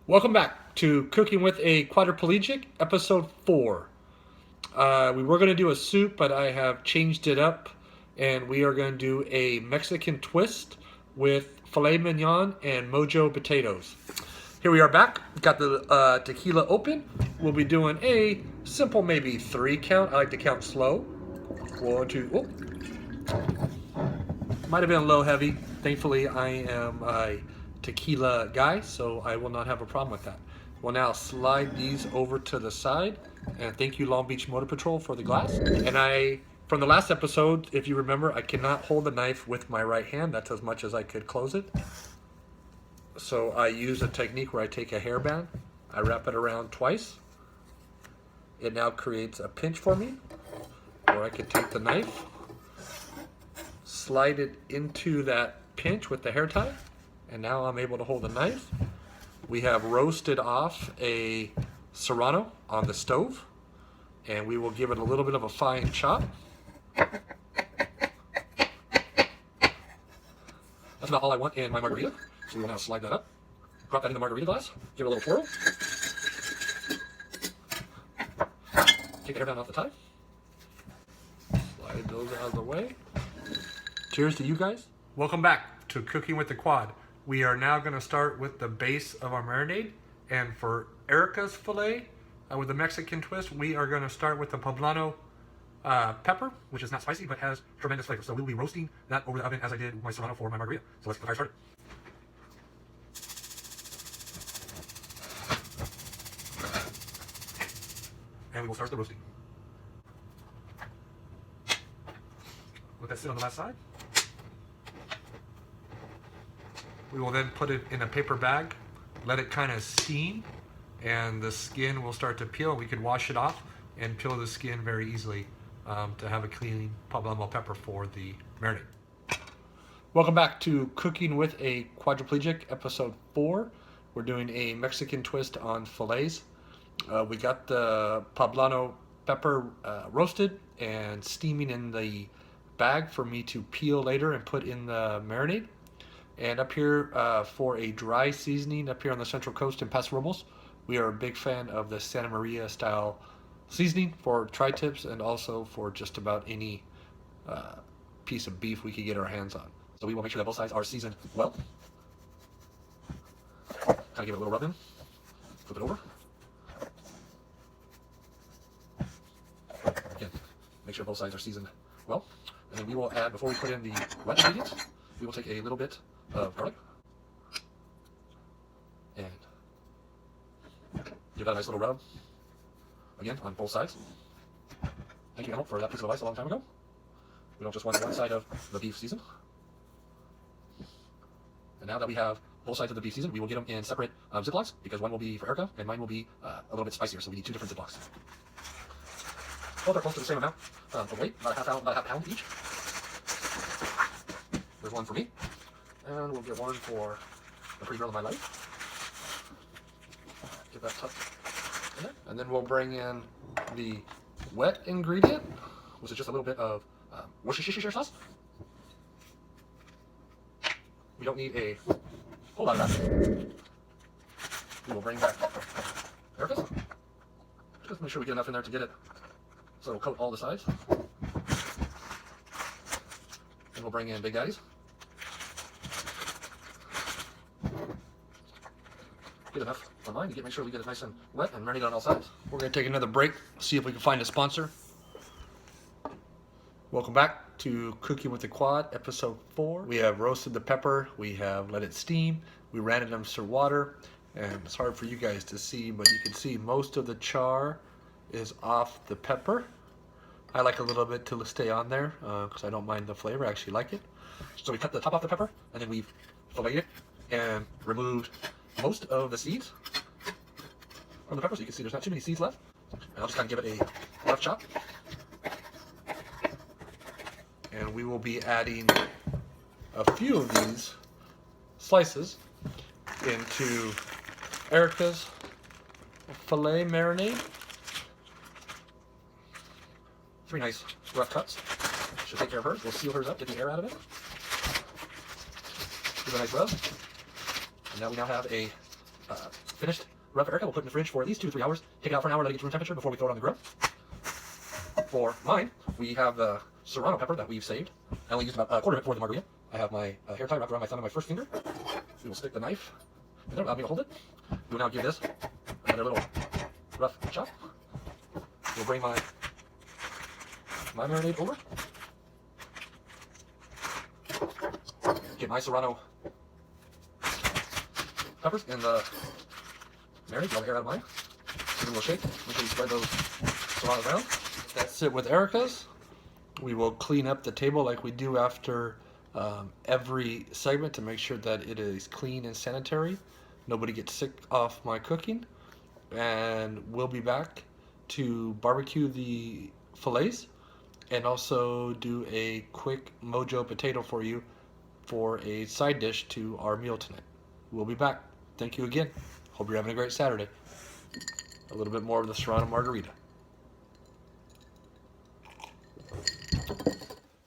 Welcome back to Cooking with a Quadriplegic, episode 4. We were going to do a soup, but I have changed it up, and we are going to do a Mexican twist with filet mignon and mojo potatoes. Here we are back. Got the tequila open. We'll be doing a simple, maybe 3 count. I like to count slow. 1, 2, oh. Might have been low heavy. Thankfully, I am a tequila guy, so I will not have a problem with that. We'll now slide these over to the side, and thank you Long Beach Motor Patrol for the glass. And from the last episode, if you remember, I cannot hold the knife with my right hand. That's as much as I could close it. So I use a technique where I take a hairband, I wrap it around twice. It now creates a pinch for me, or I could take the knife, slide it into that pinch with the hair tie, and now I'm able to hold the knife. We have roasted off a serrano on the stove, and we will give it a little bit of a fine chop. That's about all I want in my margarita, so we will now slide that up, drop that in the margarita glass, give it a little twirl, take the hair down off the tie, slide those out of the way. Cheers to you guys. Welcome back to Cooking with the Quad. We are now going to start with the base of our marinade. And for Erica's filet, with the Mexican twist, we are going to start with the poblano pepper, which is not spicy but has tremendous flavor. So we'll be roasting that over the oven as I did my serrano for my margarita. So let's get the fire started. And we will start the roasting. Let that sit on the last side. We will then put it in a paper bag, let it kind of steam, and the skin will start to peel. We can wash it off and peel the skin very easily to have a clean poblano pepper for the marinade. Welcome back to Cooking with a Quadriplegic, episode 4. We're doing a Mexican twist on fillets. We got the poblano pepper roasted and steaming in the bag for me to peel later and put in the marinade. And up here for a dry seasoning up here on the Central Coast in Paso Robles, we are a big fan of the Santa Maria style seasoning for tri-tips and also for just about any piece of beef we could get our hands on. So we will make sure that both sides are seasoned well. Kind of give it a little rub in, flip it over. Again, make sure both sides are seasoned well. And then we will add, before we put in the wet ingredients, we will take a little bit of garlic and give that a nice little rub again on both sides. Thank you, Emil, for that piece of advice a long time ago. We don't just want one side of the beef seasoned. And now that we have both sides of the beef seasoned, we will get them in separate Ziplocs, because one will be for Erica and mine will be a little bit spicier, so we need 2 different Ziplocs. Both are close to the same amount of weight, about a half pound each. There's one for me. And we'll get one for the pretty girl of my life. Get that tucked in there. And then we'll bring in the wet ingredient, which is just a little bit of Worcestershire sauce. We don't need a whole lot of that. We will bring back Erica's. Just make sure we get enough in there to get it so it'll coat all the sides. And we'll bring in Big Daddy's. Get enough on mine to make sure we get it nice and wet and marinated on all sides. We're going to take another break, see if we can find a sponsor. Welcome back to Cooking with the Quad, episode 4. We have roasted the pepper, we have let it steam, we ran it under some water, and it's hard for you guys to see, but you can see most of the char is off the pepper. I like a little bit to stay on there because I don't mind the flavor, I actually like it. So we cut the top off the pepper, and then we've filleted it and removed most of the seeds from the pepper, so you can see there's not too many seeds left. And I'll just kind of give it a rough chop. And we will be adding a few of these slices into Erica's filet marinade. 3 nice rough cuts. Should take care of hers. We'll seal hers up, get the air out of it. Give it a nice rub. And now we have a finished rub for Erica. We'll put it in the fridge for at least 2 to 3 hours. Take it out for an hour, let it get to room temperature before we throw it on the grill. For mine, we have the serrano pepper that we've saved. I only used about a quarter of it for the margarita. I have my hair tie wrapped around my thumb and my first finger. We will stick the knife in there, allow me to hold it. We will now give this another little rough chop. We'll bring my marinade over. Get my serrano peppers in the marinade. Get all the air out of mine. Give it a little shake. Make sure you spread those serranos around. That's it with Erica's. We will clean up the table like we do after every segment to make sure that it is clean and sanitary. Nobody gets sick off my cooking. And we'll be back to barbecue the fillets and also do a quick mojo potato for you for a side dish to our meal tonight. We'll be back. Thank you again. Hope you're having a great Saturday. A little bit more of the serrano margarita.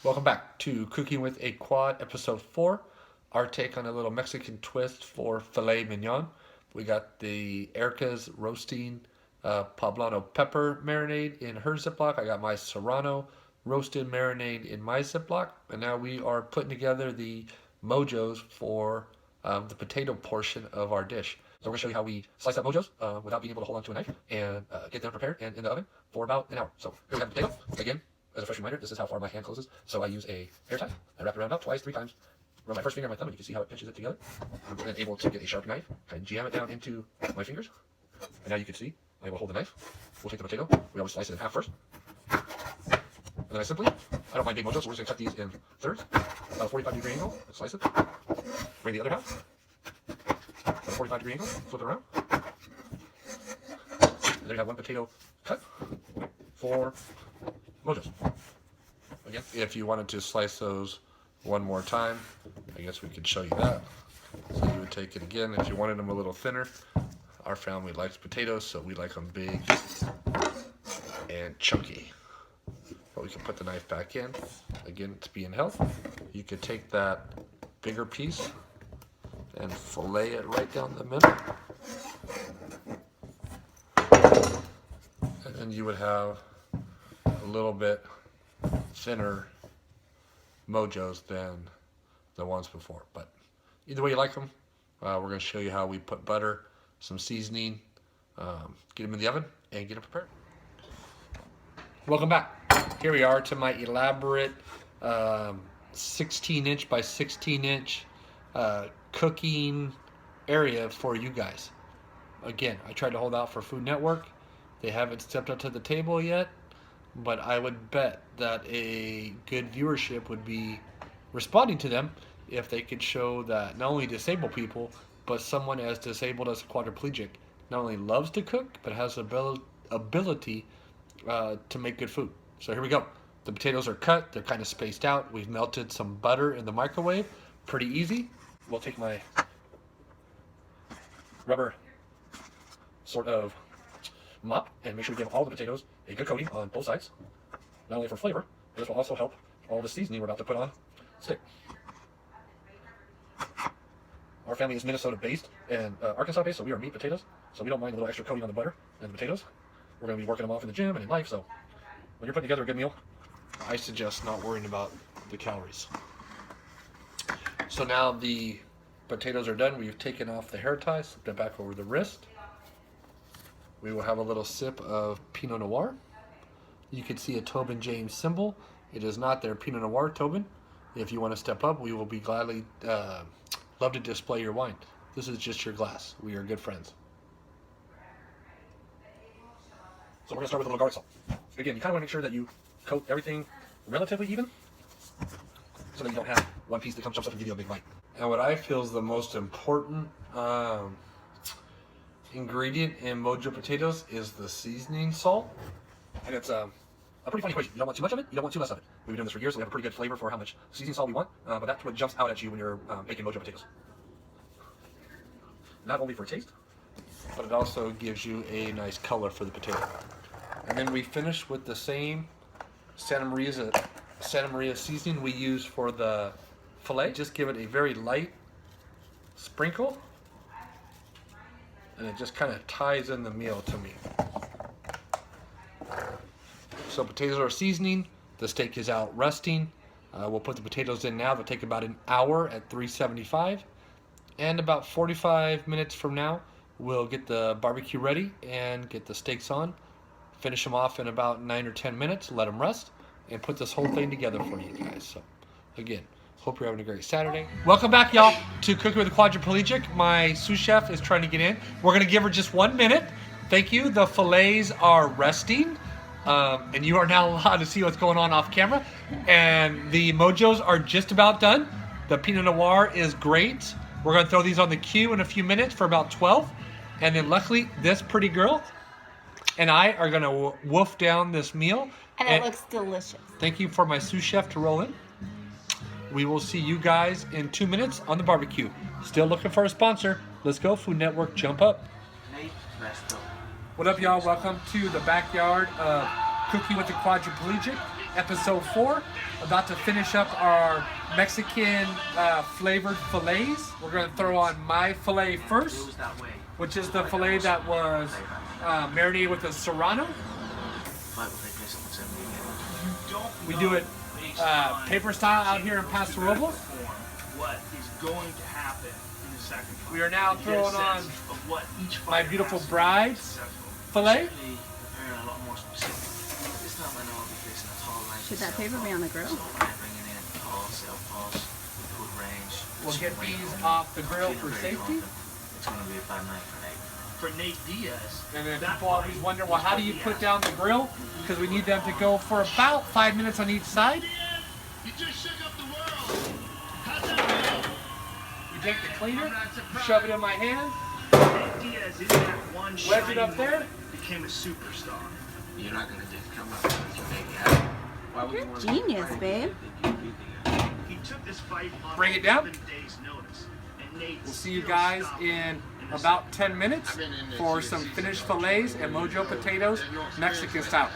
Welcome back to Cooking with a Quad, episode 4. Our take on a little Mexican twist for filet mignon. We got the Erica's roasting poblano pepper marinade in her Ziploc. I got my serrano roasted marinade in my Ziploc. And now we are putting together the mojos for the potato portion of our dish. So we're going to show you how we slice up mojos without being able to hold on to a knife and get them prepared and in the oven for about an hour. So here we have the potato. Again, as a fresh reminder, this is how far my hand closes. So I use a hair tie. I wrap it around about twice, 3 times. Run my first finger on my thumb, and you can see how it pinches it together. I'm then able to get a sharp knife and jam it down into my fingers. And now you can see I'm able to hold the knife. We'll take the potato. We always slice it in half first. And then I don't mind big mojos, so we're just going to cut these in thirds. About a 45-degree angle. Let's slice it. Bring the other half. About a 45-degree angle. Flip it around. And there you have one potato cut for mojos. Again, if you wanted to slice those one more time, I guess we could show you that. So you would take it again. If you wanted them a little thinner, our family likes potatoes, so we like them big and chunky. But we can put the knife back in. Again, it's being held. You could take that bigger piece and fillet it right down the middle. And then you would have a little bit thinner mojos than the ones before. But either way you like them, we're going to show you how we put butter, some seasoning, get them in the oven, and get them prepared. Welcome back. Here we are to my elaborate 16-inch by 16-inch cooking area for you guys. Again, I tried to hold out for Food Network. They haven't stepped up to the table yet, but I would bet that a good viewership would be responding to them if they could show that not only disabled people, but someone as disabled as a quadriplegic not only loves to cook, but has the ability to make good food. So here we go. The potatoes are cut. They're kind of spaced out. We've melted some butter in the microwave. Pretty easy. We'll take my rubber sort of mop and make sure we give all the potatoes a good coating on both sides. Not only for flavor, but this will also help all the seasoning we're about to put on stick. Our family is Minnesota based and Arkansas based, so we are meat potatoes. So we don't mind a little extra coating on the butter and the potatoes. We're going to be working them off in the gym and in life, so when you're putting together a good meal, I suggest not worrying about the calories. So now the potatoes are done. We've taken off the hair tie, slipped it back over the wrist. We will have a little sip of Pinot Noir. You can see a Tobin James symbol. It is not their Pinot Noir, Tobin. If you want to step up, we will be gladly love to display your wine. This is just your glass. We are good friends. So we're going to start with a little garlic salt. Again, you kind of want to make sure that you coat everything relatively even so that you don't have one piece that jumps up and give you a big bite. And what I feel is the most important ingredient in mojo potatoes is the seasoning salt. And it's a pretty funny equation. You don't want too much of it, you don't want too less of it. We've been doing this for years, so we have a pretty good flavor for how much seasoning salt we want, but that's what jumps out at you when you're making mojo potatoes. Not only for taste, but it also gives you a nice color for the potato. And then we finish with the same Santa Maria seasoning we use for the filet. Just give it a very light sprinkle. and it just kind of ties in the meal to me. So potatoes are seasoning. The steak is out resting. We'll put the potatoes in now. They'll take about an hour at 375. And about 45 minutes from now, we'll get the barbecue ready and get the steaks on. Finish them off in about 9 or 10 minutes. Let them rest and put this whole thing together for you guys. So again, hope you're having a great Saturday. Welcome back, y'all, to Cooking with a Quadriplegic. My sous chef is trying to get in. We're going to give her just 1 minute. Thank you. The fillets are resting. And you are now allowed to see what's going on off camera. And the mojos are just about done. The Pinot Noir is great. We're going to throw these on the queue in a few minutes for about 12. And then luckily, this pretty girl and I are going to wolf down this meal. And it looks delicious. Thank you for my sous chef to roll in. We will see you guys in 2 minutes on the barbecue. Still looking for a sponsor. Let's go, Food Network, jump up. What up, y'all? Welcome to the backyard of Cooking with the Quadriplegic, episode 4. About to finish up our Mexican flavored fillets. We're going to throw on my fillet first, which is the fillet that was marinated with a serrano. We do it paper style out here in Paso Robles. What is going to happen in the second fight. We are now You get a throwing sense on of what each my fighter beautiful has to be bride's successful. fillet. Certainly, preparing a lot more specific. This time I know I'll be facing a tall line. Should that paper be on the grill? So I'm bringing in tall self pulse, food range. We'll get range these of off the grill feeling for very safety. confident. It's going to be a bad night for Nate. For Nate Diaz, And then that people always fight wonder, well, is how do what you he put has. down the grill? Because we need them to go for about 5 minutes on each side. You just shook up the world. How's that feel? We take the cleaner, shove it in my hand, Diaz in that one wedge it up there. became a superstar. You're not gonna just come up with your baby hat. Why would You're you a want genius, babe. He took this fight on Bring it down. 11 days notice, and Nate We'll see you still guys stopped in him the about 10 minutes for some finished fillets and mojo potatoes, Mexican style.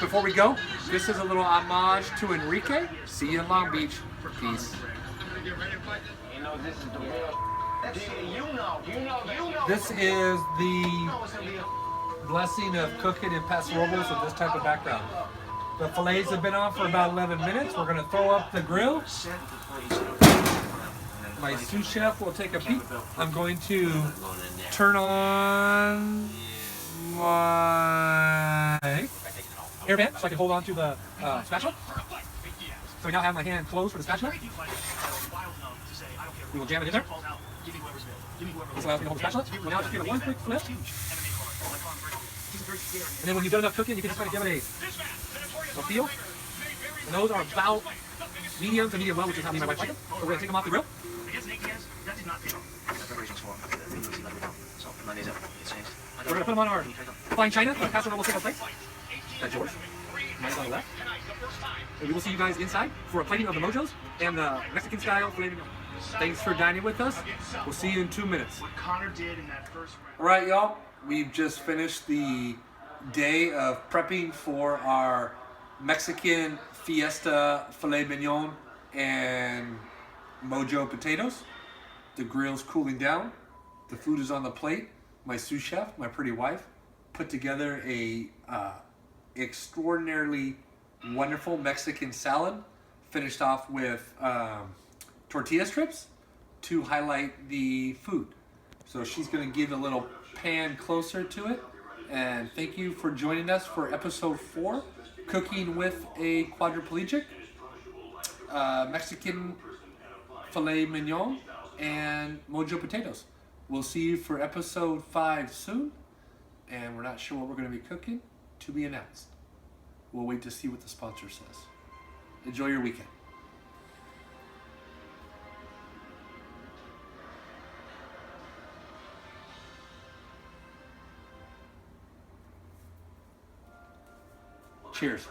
Before we go, this is a little homage to Enrique. See you in Long Beach. Peace. You know this is the real. You know. This is the blessing of cooking in Paso Robles with this type of background. The fillets have been on for about 11 minutes. We're going to throw up the grill. My sous chef will take a peek. I'm going to turn on my air vent so I can hold on to the spatula. So I now have my hand closed for the spatula. We will jam it in there. This allows me to hold the spatula. We'll now just give it one quick flip. And then when you've done enough cooking, you can just kind of give it a feel. And those are about medium to medium well, which is how me and my wife like them. So we're going to take them off the grill. Against Nate Diaz, that did not pay off. Preparations for so Monday's up. It's changed. We're going to put them on our fine china, our Paso Robles table plate. That's yours. Mine's on the left. And we will see you guys inside for a plating of the mojos and the Mexican style filet mignon. Thanks for dining with us. We'll see you in 2 minutes. What Connor did in that first round. All right, y'all. We've just finished the day of prepping for our Mexican fiesta filet mignon and mojo potatoes. The grill's cooling down. The food is on the plate. My sous chef, my pretty wife, put together a extraordinarily wonderful Mexican salad, finished off with tortilla strips to highlight the food. So she's going to give a little pan closer to it. And thank you for joining us for episode 4, Cooking with a Quadriplegic, Mexican filet mignon, and mojo potatoes. We'll see you for episode 5 soon. And we're not sure what we're going to be cooking, to be announced. We'll wait to see what the sponsor says. Enjoy your weekend. Cheers.